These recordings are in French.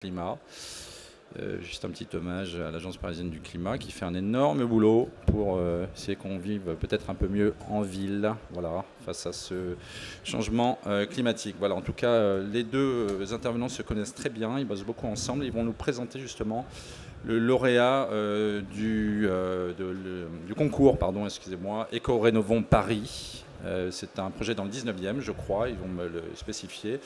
Climat. Juste un petit hommage à l'Agence parisienne du climat qui fait un énorme boulot pour essayer qu'on vive peut-être un peu mieux en ville, voilà, face à ce changement climatique. Voilà, en tout cas, les deux intervenants se connaissent très bien, ils bossent beaucoup ensemble, ils vont nous présenter justement le lauréat du concours, pardon, excusez-moi, Éco-Rénovons Paris. C'est un projet dans le 19e, je crois, ils vont me le spécifier.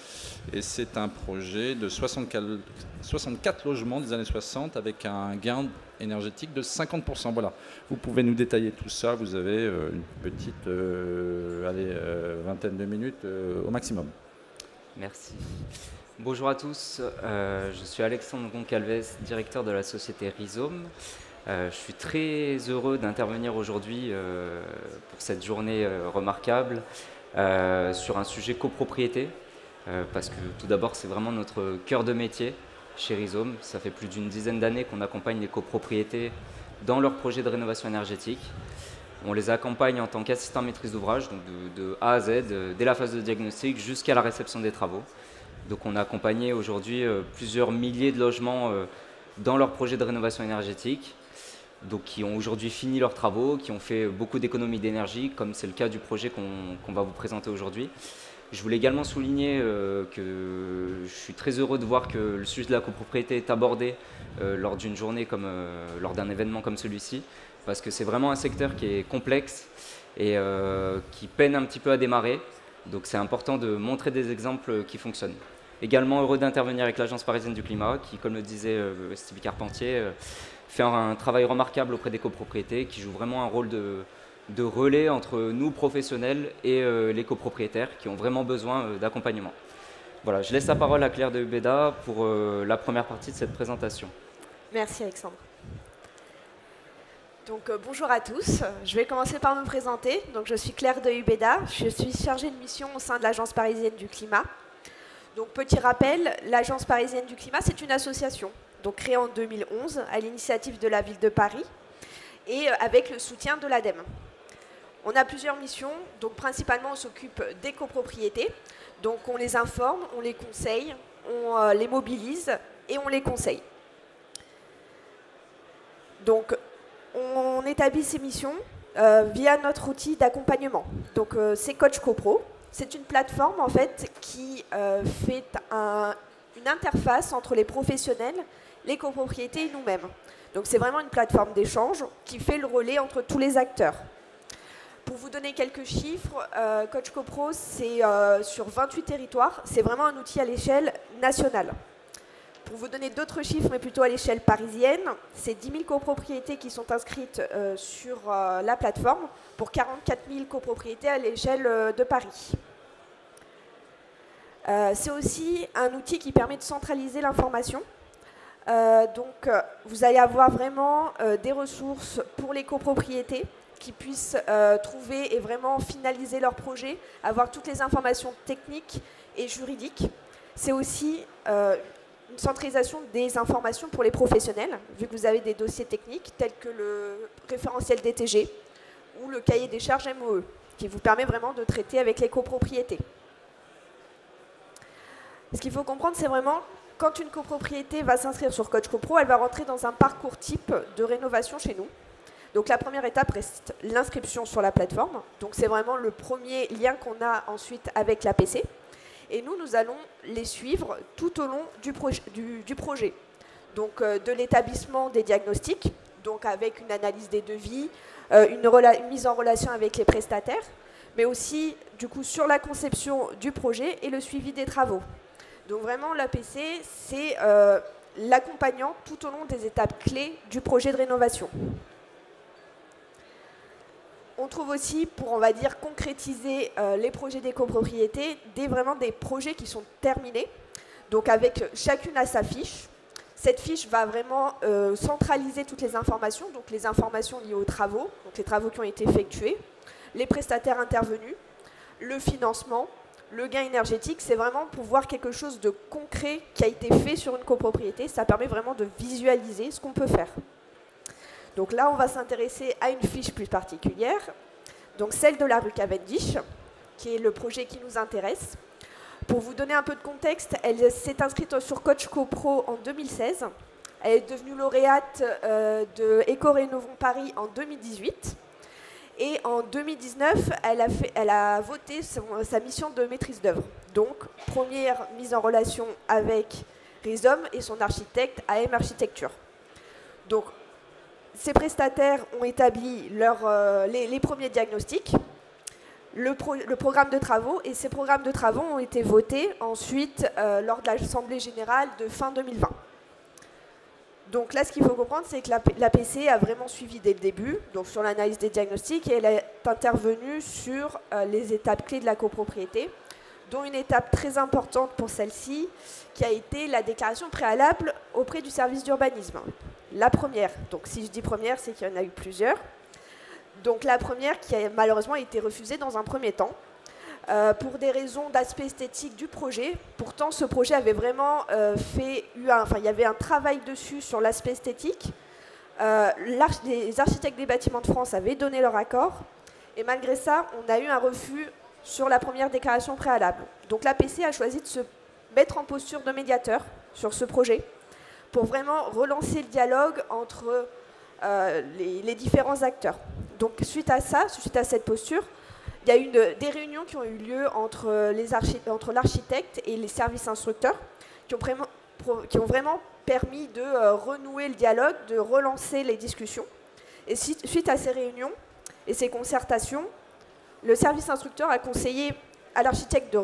Et c'est un projet de 64 logements des années 60 avec un gain énergétique de 50%. Voilà, vous pouvez nous détailler tout ça. Vous avez une petite vingtaine de minutes au maximum. Merci. Bonjour à tous, je suis Alexandre Goncalves, directeur de la société Rhizome. Je suis très heureux d'intervenir aujourd'hui pour cette journée remarquable sur un sujet copropriété, parce que tout d'abord c'est vraiment notre cœur de métier chez Rhizome. Ça fait plus d'une dizaine d'années qu'on accompagne les copropriétés dans leurs projets de rénovation énergétique. On les accompagne en tant qu'assistant maîtrise d'ouvrage, donc de A à Z, dès la phase de diagnostic jusqu'à la réception des travaux. Donc on a accompagné aujourd'hui plusieurs milliers de logements dans leurs projets de rénovation énergétique, donc qui ont aujourd'hui fini leurs travaux, qui ont fait beaucoup d'économies d'énergie, comme c'est le cas du projet qu'on va vous présenter aujourd'hui. Je voulais également souligner que je suis très heureux de voir que le sujet de la copropriété est abordé lors d'une journée lors d'un événement comme celui-ci, parce que c'est vraiment un secteur qui est complexe et qui peine un petit peu à démarrer. Donc c'est important de montrer des exemples qui fonctionnent. Également heureux d'intervenir avec l'Agence parisienne du climat qui, comme le disait Stevie Carpentier, fait un travail remarquable auprès des copropriétés, qui joue vraiment un rôle de relais entre nous, professionnels, et les copropriétaires qui ont vraiment besoin d'accompagnement. Voilà, je laisse la parole à Claire de Hubeda pour la première partie de cette présentation. Merci Alexandre. Donc bonjour à tous, je vais commencer par me présenter. Donc, je suis Claire de Hubeda, je suis chargée de mission au sein de l'Agence parisienne du climat. Donc petit rappel, l'Agence parisienne du climat, c'est une association donc, créée en 2011 à l'initiative de la ville de Paris et avec le soutien de l'ADEME. On a plusieurs missions, donc principalement on s'occupe des copropriétés, donc on les informe, on les conseille, on les mobilise et on les conseille. Donc on établit ces missions via notre outil d'accompagnement. Donc c'est Coach CoPro. C'est une plateforme en fait qui fait une interface entre les professionnels, les copropriétés et nous-mêmes. Donc c'est vraiment une plateforme d'échange qui fait le relais entre tous les acteurs. Pour vous donner quelques chiffres, Coach CoPro, c'est sur 28 territoires. C'est vraiment un outil à l'échelle nationale. Pour vous donner d'autres chiffres, mais plutôt à l'échelle parisienne, c'est 10 000 copropriétés qui sont inscrites sur la plateforme pour 44 000 copropriétés à l'échelle de Paris. C'est aussi un outil qui permet de centraliser l'information. Donc, vous allez avoir vraiment des ressources pour les copropriétés qui puissent trouver et vraiment finaliser leur projet, avoir toutes les informations techniques et juridiques. C'est aussi une centralisation des informations pour les professionnels, vu que vous avez des dossiers techniques tels que le référentiel DTG ou le cahier des charges MOE, qui vous permet vraiment de traiter avec les copropriétés. Ce qu'il faut comprendre, c'est vraiment quand une copropriété va s'inscrire sur Coach CoPro, elle va rentrer dans un parcours type de rénovation chez nous. Donc la première étape reste l'inscription sur la plateforme. Donc c'est vraiment le premier lien qu'on a ensuite avec l'APC. Et nous allons les suivre tout au long du projet. Donc de l'établissement des diagnostics, donc avec une analyse des devis, une mise en relation avec les prestataires, mais aussi du coup sur la conception du projet et le suivi des travaux. Donc vraiment l'APC, c'est l'accompagnant tout au long des étapes clés du projet de rénovation. On trouve aussi, pour on va dire concrétiser les projets des copropriétés, vraiment des projets qui sont terminés, donc avec chacune à sa fiche. Cette fiche va vraiment centraliser toutes les informations, donc les informations liées aux travaux, donc les travaux qui ont été effectués, les prestataires intervenus, le financement, le gain énergétique. C'est vraiment pour voir quelque chose de concret qui a été fait sur une copropriété. Ça permet vraiment de visualiser ce qu'on peut faire. Donc là, on va s'intéresser à une fiche plus particulière, donc celle de la rue Cavendish, qui est le projet qui nous intéresse. Pour vous donner un peu de contexte, elle s'est inscrite sur Coach CoPro en 2016. Elle est devenue lauréate de Éco-Rénovons Paris en 2018. Et en 2019, elle a voté sa mission de maîtrise d'œuvre. Donc, première mise en relation avec Rhizome et son architecte AM Architecture. Donc, ces prestataires ont établi les premiers diagnostics, le programme de travaux, et ces programmes de travaux ont été votés ensuite lors de l'Assemblée générale de fin 2020. Donc là, ce qu'il faut comprendre, c'est que l'APC a vraiment suivi dès le début, donc sur l'analyse des diagnostics, et elle est intervenue sur les étapes clés de la copropriété, dont une étape très importante pour celle-ci, qui a été la déclaration préalable auprès du service d'urbanisme. La première, donc si je dis première, c'est qu'il y en a eu plusieurs. Donc la première qui a malheureusement été refusée dans un premier temps, pour des raisons d'aspect esthétique du projet. Pourtant, ce projet avait vraiment il y avait un travail dessus sur l'aspect esthétique. Les architectes des bâtiments de France avaient donné leur accord, et malgré ça, on a eu un refus sur la première déclaration préalable. Donc l'APC a choisi de se mettre en posture de médiateur sur ce projet, pour vraiment relancer le dialogue entre les différents acteurs. Donc suite à cette posture, il y a eu des réunions qui ont eu lieu entre l'architecte et les services instructeurs, qui ont vraiment permis de renouer le dialogue, de relancer les discussions. Et suite à ces réunions et ces concertations, le service instructeur a conseillé à l'architecte de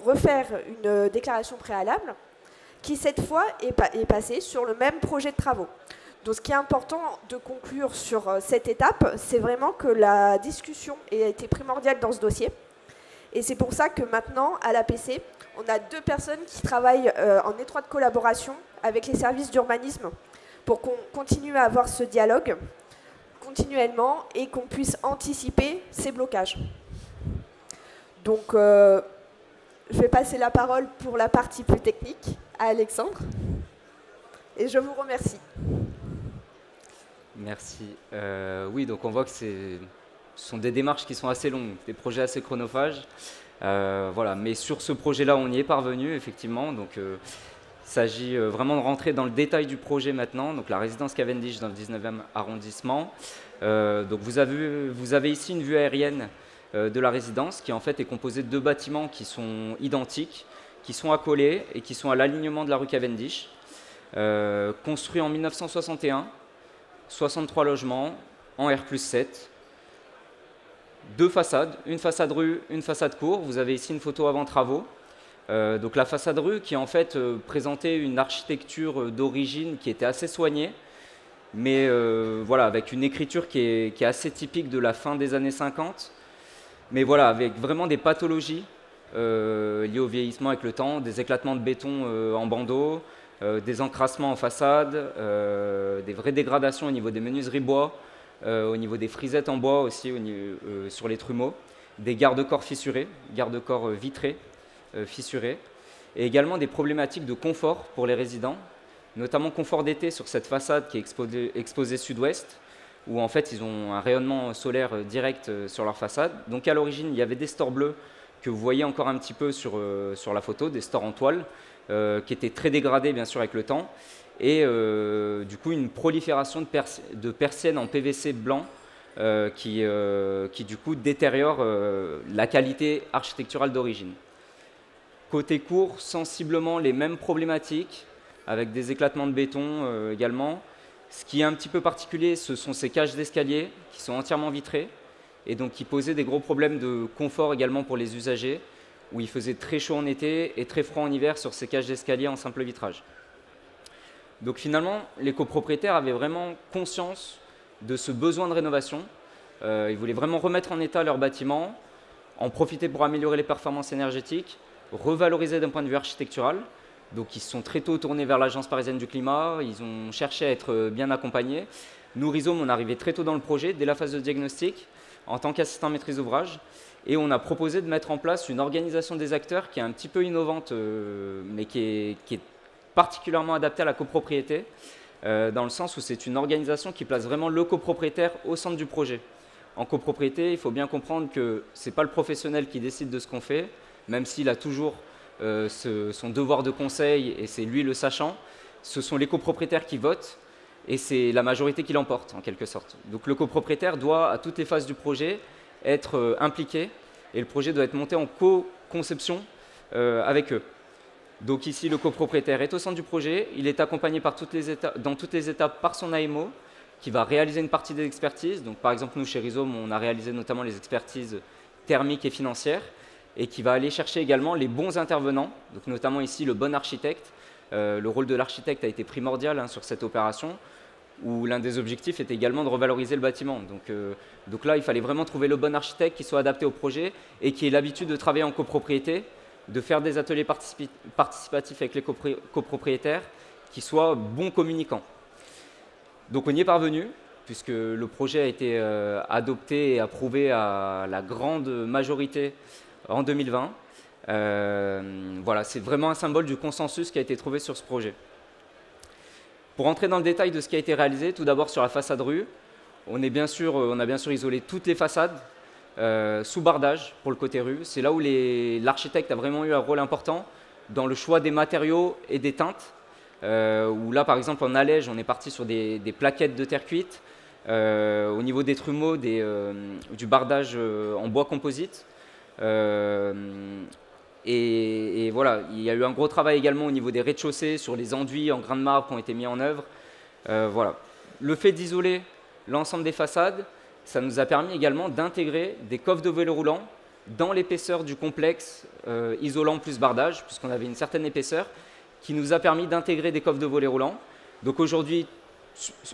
refaire une déclaration préalable, qui cette fois est passée sur le même projet de travaux. Donc ce qui est important de conclure sur cette étape, c'est vraiment que la discussion a été primordiale dans ce dossier. Et c'est pour ça que maintenant, à l'APC, on a 2 personnes qui travaillent en étroite collaboration avec les services d'urbanisme pour qu'on continue à avoir ce dialogue continuellement et qu'on puisse anticiper ces blocages. Donc, je vais passer la parole pour la partie plus technique à Alexandre. Et je vous remercie. Merci. Oui, donc on voit que ce sont des démarches qui sont assez longues, des projets assez chronophages. Voilà. Mais sur ce projet-là, on y est parvenu, effectivement. Donc, il s'agit vraiment de rentrer dans le détail du projet maintenant. Donc, la résidence Cavendish dans le 19e arrondissement. Donc, vous avez ici une vue aérienne de la résidence qui, en fait, est composée de 2 bâtiments qui sont identiques, qui sont accolés et qui sont à l'alignement de la rue Cavendish. Construit en 1961. 63 logements en R+7, 2 façades, une façade rue, une façade cour. Vous avez ici une photo avant travaux. Donc la façade rue qui en fait présentait une architecture d'origine qui était assez soignée, mais voilà, avec une écriture qui est assez typique de la fin des années 50, mais voilà, avec vraiment des pathologies liées au vieillissement avec le temps, des éclatements de béton en bandeaux, des encrassements en façade, des vraies dégradations au niveau des menuiseries bois, au niveau des frisettes en bois aussi sur les trumeaux, des garde-corps fissurés, garde-corps vitrés fissurés, et également des problématiques de confort pour les résidents, notamment confort d'été sur cette façade qui est exposée sud-ouest, où en fait ils ont un rayonnement solaire direct sur leur façade. Donc à l'origine, il y avait des stores bleus que vous voyez encore un petit peu sur la photo, des stores en toile, qui étaient très dégradés bien sûr avec le temps, et du coup une prolifération de persiennes en PVC blanc qui du coup détériore la qualité architecturale d'origine. Côté cour, sensiblement les mêmes problématiques, avec des éclatements de béton également. Ce qui est un petit peu particulier, ce sont ces cages d'escalier qui sont entièrement vitrées et donc qui posaient des gros problèmes de confort également pour les usagers, où il faisait très chaud en été et très froid en hiver sur ces cages d'escalier en simple vitrage. Donc finalement, les copropriétaires avaient vraiment conscience de ce besoin de rénovation. Ils voulaient vraiment remettre en état leur bâtiment, en profiter pour améliorer les performances énergétiques, revaloriser d'un point de vue architectural. Donc ils se sont très tôt tournés vers l'Agence parisienne du climat, ils ont cherché à être bien accompagnés. Nous, Rhizome, on est arrivé très tôt dans le projet, dès la phase de diagnostic, en tant qu'assistant maîtrise d'ouvrage. Et on a proposé de mettre en place une organisation des acteurs qui est un petit peu innovante, mais qui est particulièrement adaptée à la copropriété, dans le sens où c'est une organisation qui place vraiment le copropriétaire au centre du projet. En copropriété, il faut bien comprendre que ce n'est pas le professionnel qui décide de ce qu'on fait, même s'il a toujours son devoir de conseil et c'est lui le sachant, ce sont les copropriétaires qui votent et c'est la majorité qui l'emporte en quelque sorte. Donc le copropriétaire doit à toutes les phases du projet être impliqué et le projet doit être monté en co-conception avec eux. Donc ici le copropriétaire est au centre du projet, il est accompagné dans toutes les étapes par son AMO qui va réaliser une partie des expertises. Donc par exemple nous chez Rhizome on a réalisé notamment les expertises thermiques et financières et qui va aller chercher également les bons intervenants, donc notamment ici le bon architecte. Le rôle de l'architecte a été primordial sur cette opération, où l'un des objectifs était également de revaloriser le bâtiment. Donc là, il fallait vraiment trouver le bon architecte qui soit adapté au projet et qui ait l'habitude de travailler en copropriété, de faire des ateliers participatifs avec les copropriétaires, qui soient bons communicants. Donc on y est parvenu, puisque le projet a été adopté et approuvé à la grande majorité en 2020. Voilà, c'est vraiment un symbole du consensus qui a été trouvé sur ce projet. Pour entrer dans le détail de ce qui a été réalisé, tout d'abord sur la façade rue, on a bien sûr isolé toutes les façades sous bardage pour le côté rue. C'est là où l'architecte a vraiment eu un rôle important dans le choix des matériaux et des teintes. Où là, par exemple, en allège, on est parti sur des plaquettes de terre cuite. Au niveau des trumeaux, du bardage en bois composite. Et voilà, il y a eu un gros travail également au niveau des rez-de-chaussée sur les enduits en grains de marbre qui ont été mis en œuvre. Voilà. Le fait d'isoler l'ensemble des façades, ça nous a permis également d'intégrer des coffres de vélo roulant dans l'épaisseur du complexe isolant plus bardage, puisqu'on avait une certaine épaisseur, qui nous a permis d'intégrer des coffres de volets roulants. Donc aujourd'hui,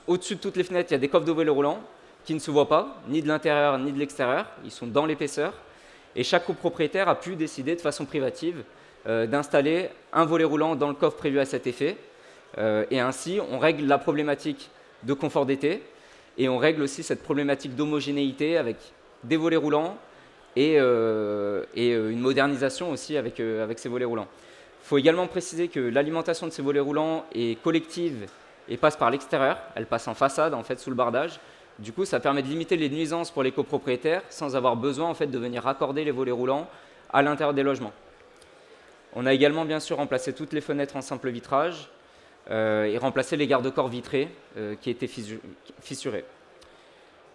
au-dessus de toutes les fenêtres, il y a des coffres de volets roulants qui ne se voient pas, ni de l'intérieur ni de l'extérieur, ils sont dans l'épaisseur. Et chaque copropriétaire a pu décider de façon privative d'installer un volet roulant dans le coffre prévu à cet effet. Et ainsi, on règle la problématique de confort d'été et on règle aussi cette problématique d'homogénéité avec des volets roulants et une modernisation aussi avec ces volets roulants. Il faut également préciser que l'alimentation de ces volets roulants est collective et passe par l'extérieur. Elle passe en façade, en fait, sous le bardage. Du coup, ça permet de limiter les nuisances pour les copropriétaires sans avoir besoin en fait, de venir raccorder les volets roulants à l'intérieur des logements. On a également bien sûr remplacé toutes les fenêtres en simple vitrage et remplacé les garde-corps vitrés qui étaient fissurés.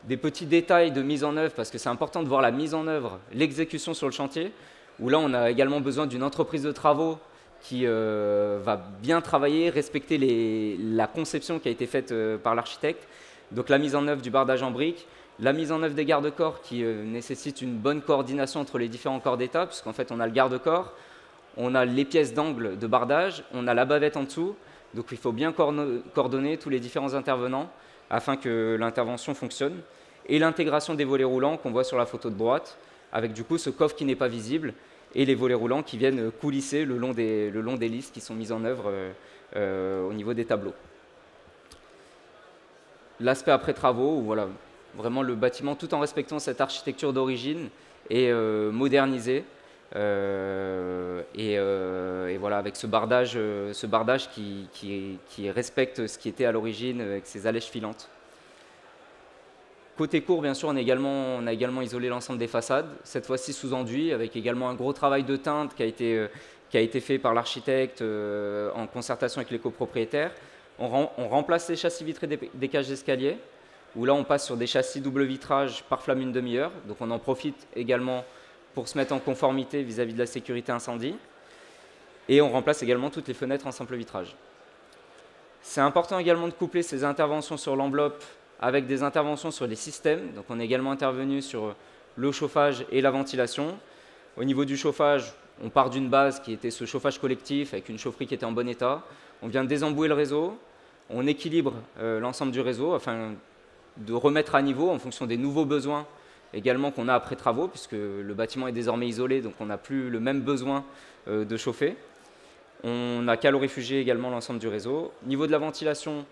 Des petits détails de mise en œuvre, parce que c'est important de voir la mise en œuvre, l'exécution sur le chantier, où là on a également besoin d'une entreprise de travaux qui va bien travailler, respecter la conception qui a été faite par l'architecte. Donc la mise en œuvre du bardage en briques, la mise en œuvre des garde-corps qui nécessite une bonne coordination entre les différents corps d'état, puisqu'en fait on a le garde-corps, on a les pièces d'angle de bardage, on a la bavette en dessous, donc il faut bien coordonner tous les différents intervenants afin que l'intervention fonctionne. Et l'intégration des volets roulants qu'on voit sur la photo de droite, avec du coup ce coffre qui n'est pas visible et les volets roulants qui viennent coulisser le long des listes qui sont mises en œuvre au niveau des tableaux. L'aspect après travaux, où voilà, vraiment le bâtiment, tout en respectant cette architecture d'origine, est modernisé. Et voilà, avec ce bardage qui respecte ce qui était à l'origine, avec ses allèges filantes. Côté cour, bien sûr, on a également isolé l'ensemble des façades, cette fois-ci sous enduit, avec également un gros travail de teinte qui a été fait par l'architecte en concertation avec les copropriétaires. On remplace les châssis vitrés des cages d'escalier, où là on passe sur des châssis double vitrage par flamme une demi-heure. Donc on en profite également pour se mettre en conformité vis-à-vis de la sécurité incendie. Et on remplace également toutes les fenêtres en simple vitrage. C'est important également de coupler ces interventions sur l'enveloppe avec des interventions sur les systèmes. Donc on est également intervenu sur le chauffage et la ventilation. Au niveau du chauffage, on part d'une base qui était ce chauffage collectif avec une chaufferie qui était en bon état. On vient désembouer le réseau, on équilibre l'ensemble du réseau afin de remettre à niveau en fonction des nouveaux besoins également qu'on a après travaux, puisque le bâtiment est désormais isolé, donc on n'a plus le même besoin de chauffer. On a calorifugé également l'ensemble du réseau. Niveau de la ventilation,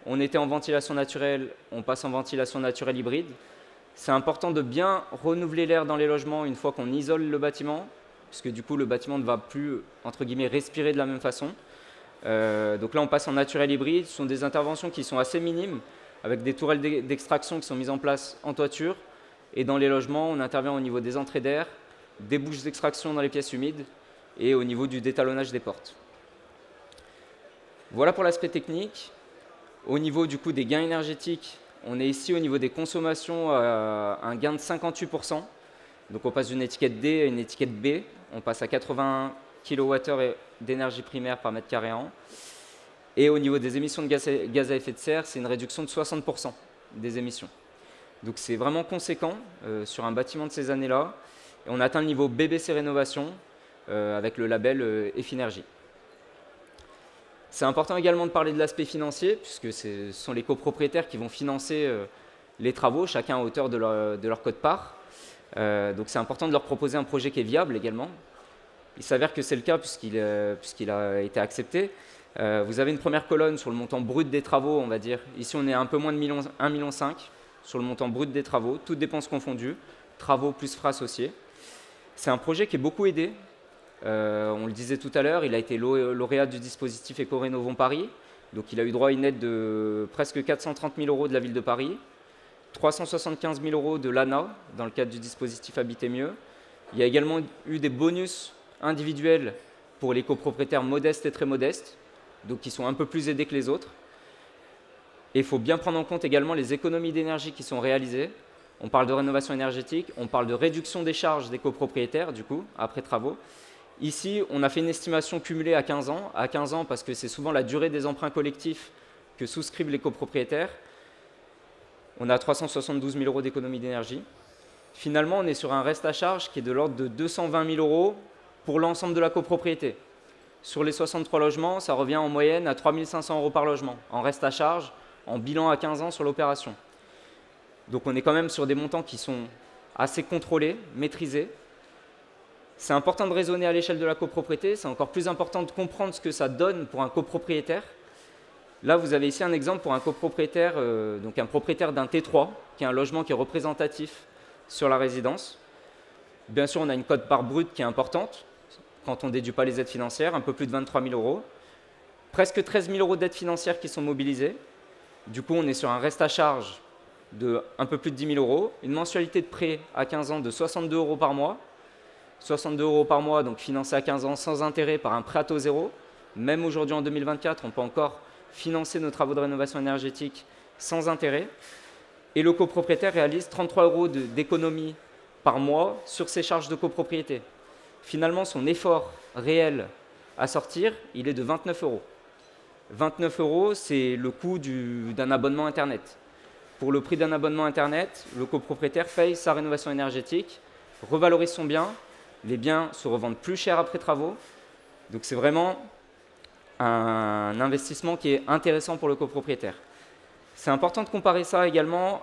on était en ventilation naturelle, on passe en ventilation naturelle hybride. C'est important de bien renouveler l'air dans les logements une fois qu'on isole le bâtiment, puisque du coup le bâtiment ne va plus, entre guillemets, respirer de la même façon. Donc là on passe en naturel hybride, ce sont des interventions qui sont assez minimes, avec des tourelles d'extraction qui sont mises en place en toiture, et dans les logements on intervient au niveau des entrées d'air des bouches d'extraction dans les pièces humides et au niveau du détalonnage des portes. Voilà pour l'aspect technique. Au niveau du coup des gains énergétiques, on est ici au niveau des consommations à un gain de 58%. Donc on passe d'une étiquette D à une étiquette B. On passe à 80 kWh d'énergie primaire par mètre carré an. Et au niveau des émissions de gaz à effet de serre, c'est une réduction de 60% des émissions. Donc c'est vraiment conséquent sur un bâtiment de ces années-là. Et on atteint le niveau BBC Rénovation avec le label Effinergie. C'est important également de parler de l'aspect financier, puisque ce sont les copropriétaires qui vont financer les travaux, chacun à hauteur de leur quote-part. Donc c'est important de leur proposer un projet qui est viable également. Il s'avère que c'est le cas puisqu'il a été accepté. Vous avez une première colonne sur le montant brut des travaux, on va dire. Ici, on est un peu moins de 1,5 million sur le montant brut des travaux, toutes dépenses confondues, travaux plus frais associés. C'est un projet qui est beaucoup aidé. On le disait tout à l'heure, il a été lauréat du dispositif Éco-Rénovons Paris. Donc il a eu droit à une aide de presque 430 000 € de la ville de Paris, 375 000 € de l'ANA dans le cadre du dispositif Habiter mieux. Il y a également eu des bonus individuels pour les copropriétaires modestes et très modestes, donc qui sont un peu plus aidés que les autres. Et il faut bien prendre en compte également les économies d'énergie qui sont réalisées. On parle de rénovation énergétique, on parle de réduction des charges des copropriétaires, du coup, après travaux. Ici, on a fait une estimation cumulée à 15 ans. À 15 ans, parce que c'est souvent la durée des emprunts collectifs que souscrivent les copropriétaires. On a 372 000 € d'économie d'énergie. Finalement, on est sur un reste à charge qui est de l'ordre de 220 000 € pour l'ensemble de la copropriété. Sur les 63 logements, ça revient en moyenne à 3 500 € par logement, en reste à charge, en bilan à 15 ans sur l'opération. Donc on est quand même sur des montants qui sont assez contrôlés, maîtrisés. C'est important de raisonner à l'échelle de la copropriété, c'est encore plus important de comprendre ce que ça donne pour un copropriétaire. Là, vous avez ici un exemple pour un copropriétaire, donc un propriétaire d'un T3, qui est un logement qui est représentatif sur la résidence. Bien sûr, on a une quote-part brute qui est importante, quand on ne déduit pas les aides financières, un peu plus de 23 000 €. Presque 13 000 € d'aides financières qui sont mobilisées. Du coup, on est sur un reste à charge de un peu plus de 10 000 €, une mensualité de prêt à 15 ans de 62 € par mois. 62 € par mois, donc financé à 15 ans sans intérêt par un prêt à taux zéro. Même aujourd'hui, en 2024, on peut encore financer nos travaux de rénovation énergétique sans intérêt. Et le copropriétaire réalise 33 € d'économie par mois sur ses charges de copropriété. Finalement, son effort réel à sortir, il est de 29 €. 29 €, c'est le coût d'un abonnement Internet. Pour le prix d'un abonnement Internet, le copropriétaire paye sa rénovation énergétique, revalorise son bien. Les biens se revendent plus cher après travaux. Donc c'est vraiment un investissement qui est intéressant pour le copropriétaire. C'est important de comparer ça également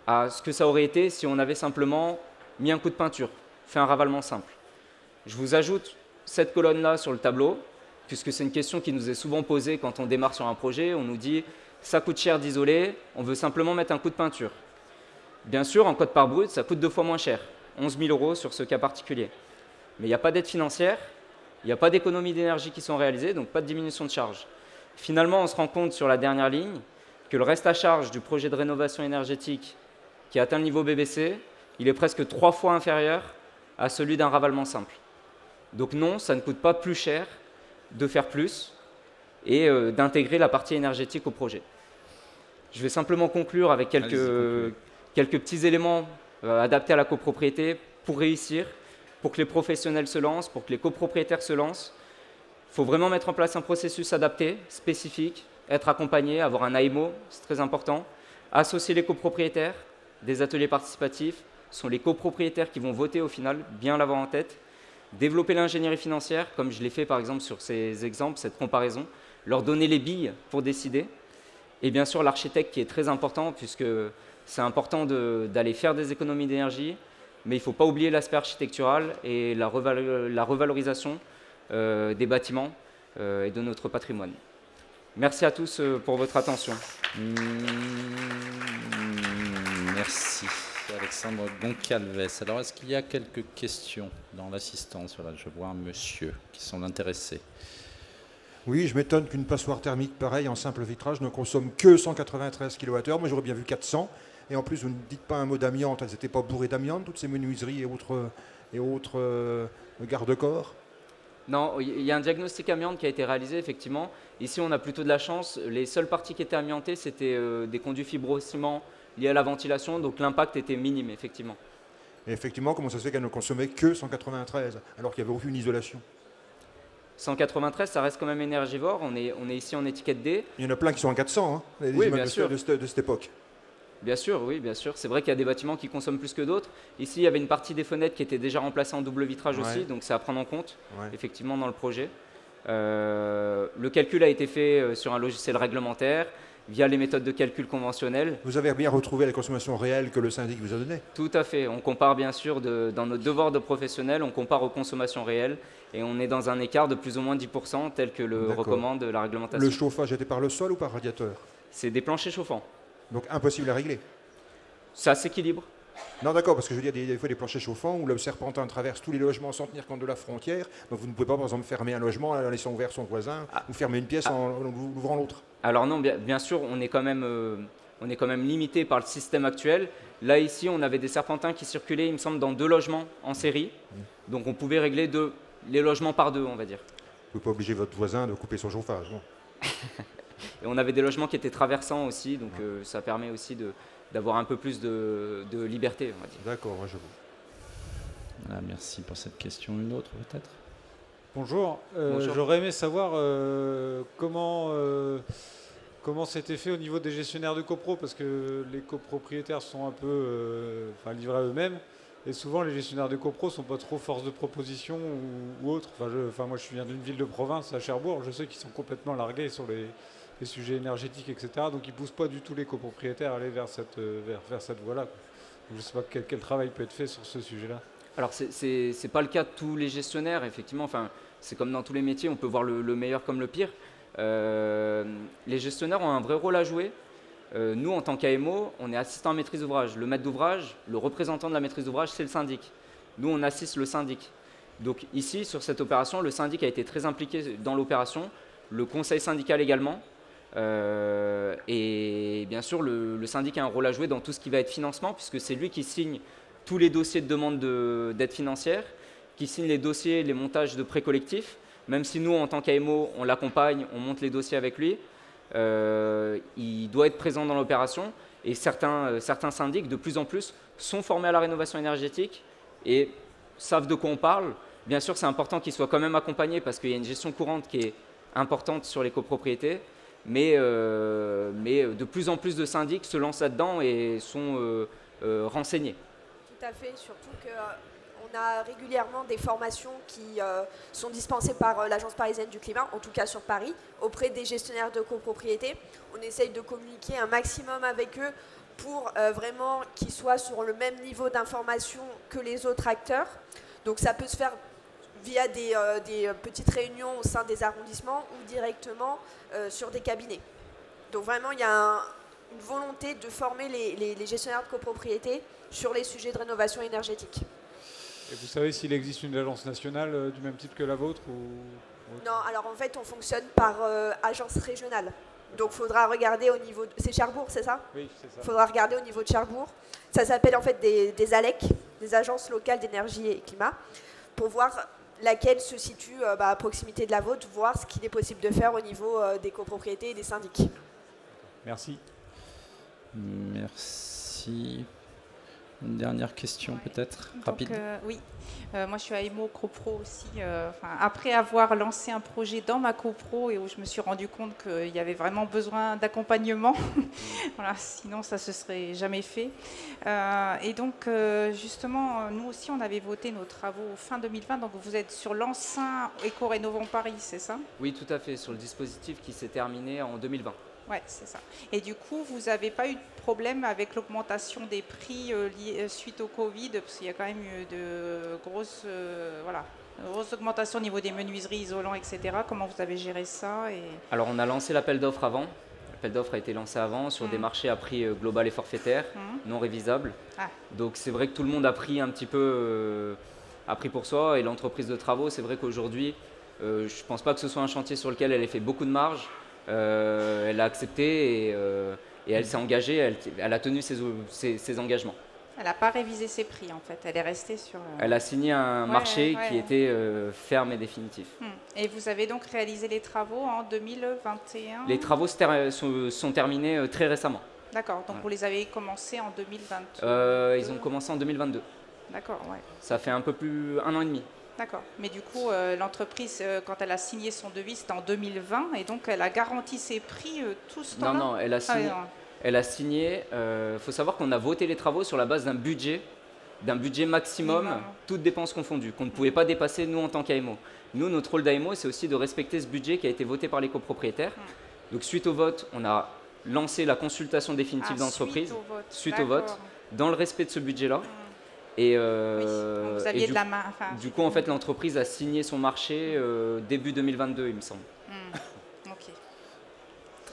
à ce que ça aurait été si on avait simplement mis un coup de peinture, fait un ravalement simple. Je vous ajoute cette colonne-là sur le tableau, puisque c'est une question qui nous est souvent posée quand on démarre sur un projet. On nous dit « ça coûte cher d'isoler, on veut simplement mettre un coup de peinture ». Bien sûr, en quote-part brute, ça coûte 2 fois moins cher, 11 000 € sur ce cas particulier. Mais il n'y a pas d'aide financière, il n'y a pas d'économies d'énergie qui sont réalisées, donc pas de diminution de charge. Finalement, on se rend compte sur la dernière ligne que le reste à charge du projet de rénovation énergétique qui atteint le niveau BBC, il est presque 3 fois inférieur à celui d'un ravalement simple. Donc non, ça ne coûte pas plus cher de faire plus et d'intégrer la partie énergétique au projet. Je vais simplement conclure avec quelques petits éléments adaptés à la copropriété pour réussir, pour que les professionnels se lancent, pour que les copropriétaires se lancent. Il faut vraiment mettre en place un processus adapté, spécifique, être accompagné, avoir un AMO, c'est très important. Associer les copropriétaires, des ateliers participatifs, ce sont les copropriétaires qui vont voter au final, bien l'avoir en tête. Développer l'ingénierie financière, comme je l'ai fait par exemple sur ces exemples, cette comparaison, leur donner les billes pour décider. Et bien sûr l'architecte qui est très important, puisque c'est important d'aller faire des économies d'énergie, mais il ne faut pas oublier l'aspect architectural et la revalorisation des bâtiments et de notre patrimoine. Merci à tous pour votre attention. Merci Alexandre Goncalves. Alors, est-ce qu'il y a quelques questions dans l'assistance? Voilà, je vois un monsieur qui semble intéressé. Oui, je m'étonne qu'une passoire thermique pareille en simple vitrage ne consomme que 193 kWh. Moi, j'aurais bien vu 400. Et en plus, vous ne dites pas un mot d'amiante. Elles n'étaient pas bourrées d'amiante, toutes ces menuiseries et autres et autres garde-corps? Non, il y a un diagnostic amiante qui a été réalisé, effectivement. Ici, on a plutôt de la chance. Les seules parties qui étaient amiantées, c'était des conduits fibrociment liés à la ventilation, donc l'impact était minime, effectivement. Et effectivement, comment ça se fait qu'elle ne consommait que 193, alors qu'il n'y avait aucune isolation? 193, ça reste quand même énergivore. On est ici en étiquette D. Il y en a plein qui sont en 400, hein, les Oui, immeubles bien sûr. de cette époque. Bien sûr, oui, bien sûr. C'est vrai qu'il y a des bâtiments qui consomment plus que d'autres. Ici, il y avait une partie des fenêtres qui était déjà remplacée en double vitrage aussi, donc c'est à prendre en compte, effectivement, dans le projet. Le calcul a été fait sur un logiciel réglementaire, via les méthodes de calcul conventionnelles. Vous avez bien retrouvé la consommation réelle que le syndic vous a donnée? Tout à fait. On compare bien sûr, dans notre devoir de professionnel, on compare aux consommations réelles et on est dans un écart de plus ou moins 10%, tel que le recommande la réglementation. Le chauffage était par le sol ou par radiateur? C'est des planchers chauffants. Donc impossible à régler? Ça s'équilibre. Non, d'accord, parce que je veux dire, des fois des planchers chauffants où le serpentin traverse tous les logements sans tenir compte de la frontière. Donc vous ne pouvez pas, par exemple, fermer un logement en laissant ouvert son voisin ou fermer une pièce en ouvrant l'autre. Alors non, bien sûr, on est quand même limité par le système actuel. Là, ici, on avait des serpentins qui circulaient, il me semble, dans 2 logements en série. Donc on pouvait régler les logements par 2, on va dire. Vous ne pouvez pas obliger votre voisin de couper son chauffage, non? Et on avait des logements qui étaient traversants aussi, donc ça permet aussi d'avoir un peu plus de liberté, on va dire. D'accord, je vous. Voilà, merci pour cette question. Une autre peut-être? Bonjour. Bonjour. J'aurais aimé savoir comment c'était fait au niveau des gestionnaires de copro, parce que les copropriétaires sont un peu livrés à eux-mêmes. Et souvent, les gestionnaires de copro ne sont pas trop force de proposition ou autre. Moi, je viens d'une ville de province, à Cherbourg. Je sais qu'ils sont complètement largués sur les sujets énergétiques, etc. Donc, ils ne poussent pas du tout les copropriétaires à aller vers cette voie-là. Donc, je ne sais pas quel travail peut être fait sur ce sujet-là. Alors, ce n'est pas le cas de tous les gestionnaires, effectivement. Enfin, c'est comme dans tous les métiers, on peut voir le meilleur comme le pire. Les gestionnaires ont un vrai rôle à jouer. Nous, en tant qu'AMO, on est assistant à maîtrise d'ouvrage. Le maître d'ouvrage, le représentant de la maîtrise d'ouvrage, c'est le syndic. Nous, on assiste le syndic. Donc ici, sur cette opération, le syndic a été très impliqué dans l'opération, le conseil syndical également. Et bien sûr, le syndic a un rôle à jouer dans tout ce qui va être financement, puisque c'est lui qui signe tous les dossiers de demande d'aide financière, qui signe les dossiers, les montages de prêts collectifs. Même si nous, en tant qu'AMO, on l'accompagne, on monte les dossiers avec lui. Il doit être présent dans l'opération et certains syndics de plus en plus sont formés à la rénovation énergétique et savent de quoi on parle. Bien sûr, c'est important qu'ils soient quand même accompagnés parce qu'il y a une gestion courante qui est importante sur les copropriétés, mais de plus en plus de syndics se lancent là-dedans et sont renseignés. Tout à fait, surtout qu'on a régulièrement des formations qui sont dispensées par l'Agence parisienne du climat, en tout cas sur Paris, auprès des gestionnaires de copropriété. On essaye de communiquer un maximum avec eux pour vraiment qu'ils soient sur le même niveau d'information que les autres acteurs. Donc ça peut se faire via des petites réunions au sein des arrondissements ou directement sur des cabinets. Donc vraiment, il y a une volonté de former les gestionnaires de copropriété sur les sujets de rénovation énergétique. Et vous savez s'il existe une agence nationale du même type que la vôtre ou... Non, alors en fait, on fonctionne par agence régionale. Donc il faudra regarder au niveau... C'est Cherbourg, c'est ça? Oui, c'est ça. Il faudra regarder au niveau de Cherbourg. Ça s'appelle en fait des ALEC, des agences locales d'énergie et climat, pour voir laquelle se situe à proximité de la vôtre, voir ce qu'il est possible de faire au niveau des copropriétés et des syndics. Merci. Merci. Une dernière question peut-être, rapide. Oui, moi je suis AMO copro aussi. Après avoir lancé un projet dans ma copro et où je me suis rendu compte qu'il y avait vraiment besoin d'accompagnement, voilà, sinon ça se serait jamais fait. Et donc justement, nous aussi on avait voté nos travaux fin 2020, donc vous êtes sur l'ancien Éco-Rénovons Paris, c'est ça? Oui, tout à fait, sur le dispositif qui s'est terminé en 2020. Oui, c'est ça. Et du coup, vous n'avez pas eu de problème avec l'augmentation des prix suite au Covid, parce qu'il y a quand même eu de grosses augmentations au niveau des menuiseries isolants, etc. Comment vous avez géré ça Alors, on a lancé l'appel d'offres avant. L'appel d'offres a été lancé avant sur des marchés à prix global et forfaitaire, non révisables. Ah. Donc, c'est vrai que tout le monde a pris un petit peu a pris pour soi. Et l'entreprise de travaux, c'est vrai qu'aujourd'hui, je ne pense pas que ce soit un chantier sur lequel elle ait fait beaucoup de marge. Elle a accepté et elle s'est engagée, elle a tenu ses engagements. Elle n'a pas révisé ses prix, en fait. Elle est restée sur... Elle a signé un marché qui était ferme et définitif. Et vous avez donc réalisé les travaux en 2021 ? Les travaux sont terminés très récemment. D'accord, donc vous les avez commencés en 2022 Ils ont commencé en 2022. D'accord, ouais. Ça fait un peu plus 1 an et demi. D'accord, mais du coup, l'entreprise, quand elle a signé son devis, c'était en 2020, et donc elle a garanti ses prix tout ce temps-là ? Non, elle a signé. Elle a signé. Faut savoir qu'on a voté les travaux sur la base d'un budget maximum, toutes dépenses confondues, qu'on ne pouvait pas dépasser nous en tant qu'AMO. Nous, notre rôle d'AMO, c'est aussi de respecter ce budget qui a été voté par les copropriétaires. Donc suite au vote, on a lancé la consultation définitive d'entreprise, suite au vote, dans le respect de ce budget-là. Et, vous aviez de la main. Du coup, en fait, l'entreprise a signé son marché début 2022, il me semble.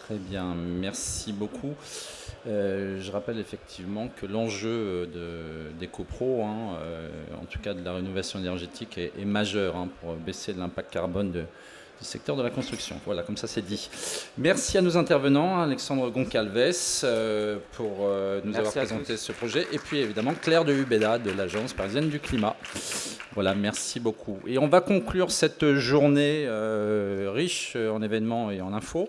Très bien, merci beaucoup. Je rappelle effectivement que l'enjeu des copros, en tout cas de la rénovation énergétique, est majeur pour baisser l'impact carbone du secteur de la construction. Voilà, comme ça c'est dit. Merci à nos intervenants, Alexandre Goncalves pour nous avoir présenté ce projet, et puis évidemment Claire de Hubeda de l'Agence parisienne du climat. Voilà, merci beaucoup. Et on va conclure cette journée riche en événements et en infos